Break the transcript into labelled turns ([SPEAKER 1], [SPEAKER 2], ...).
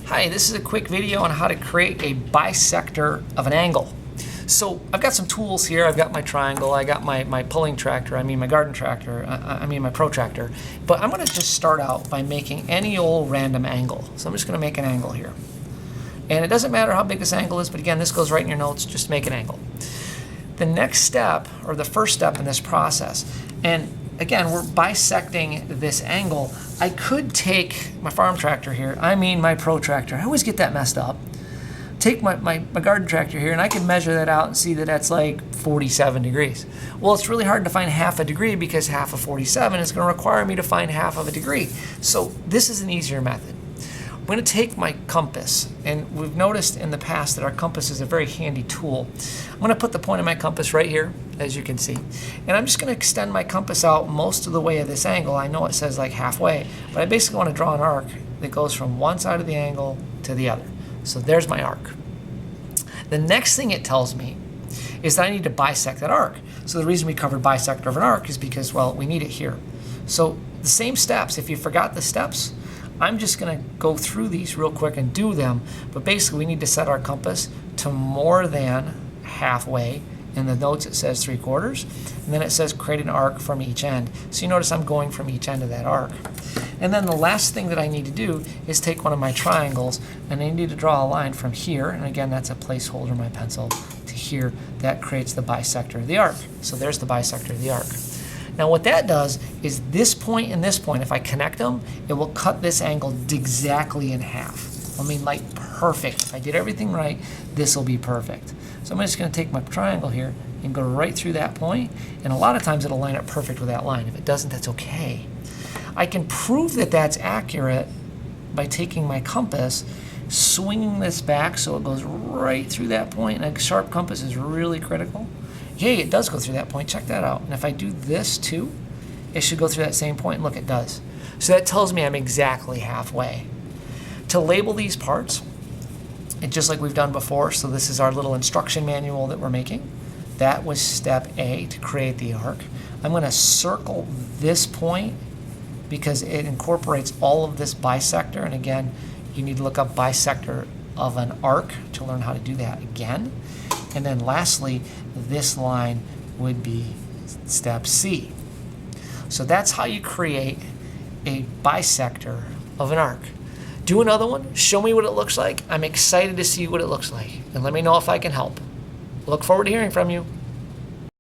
[SPEAKER 1] Hi, this is a quick video on how to create a bisector of an angle. So I've got some tools here. I've got my triangle, I got my pulling tractor, my garden tractor, my protractor. But I'm going to just start out by making any old random angle. So I'm just going to make an angle here. And it doesn't matter how big this angle is, but again, this goes right in your notes, just make an angle. The next step, or the first step in this process, and again, we're bisecting this angle. I could take my farm tractor here, my protractor. I always get that messed up. Take my garden tractor here, and I can measure that out and see that that's like 47 degrees. Well, it's really hard to find half a degree because half of 47 is going to require me to find half of a degree. So this is an easier method. I'm going to take my compass, and we've noticed in the past that our compass is a very handy tool. I'm going to put the point of my compass right here, as you can see, and I'm just going to extend my compass out most of the way of this angle. I know it says like halfway, but I basically want to draw an arc that goes from one side of the angle to the other. So there's my arc. The next thing it tells me is that I need to bisect that arc. So the reason we covered bisector of an arc is because, well, we need it here. So the same steps, if you forgot the steps, I'm just going to go through these real quick and do them, but basically we need to set our compass to more than halfway. In the notes it says 3/4, and then it says create an arc from each end. So you notice I'm going from each end of that arc. And then the last thing that I need to do is take one of my triangles, and I need to draw a line from here, and again that's a placeholder in my pencil, to here. That creates the bisector of the arc. So there's the bisector of the arc. Now what that does is this point and this point, if I connect them, it will cut this angle exactly in half. Like perfect. If I did everything right, this will be perfect. So I'm just going to take my triangle here and go right through that point, and a lot of times it'll line up perfect with that line. If it doesn't, that's okay. I can prove that that's accurate by taking my compass, swinging this back so it goes right through that point, and a sharp compass is really critical. Yay, it does go through that point. Check that out. And if I do this too, it should go through that same point. Look, it does. So that tells me I'm exactly halfway. To label these parts, and just like we've done before, so this is our little instruction manual that we're making. That was step A, to create the arc. I'm going to circle this point because it incorporates all of this bisector. And again, you need to look up bisector of an arc to learn how to do that again. And then lastly, this line would be step C. So that's how you create a bisector of an arc. Do another one, show me what it looks like. I'm excited to see what it looks like, and let me know if I can help. Look forward to hearing from you.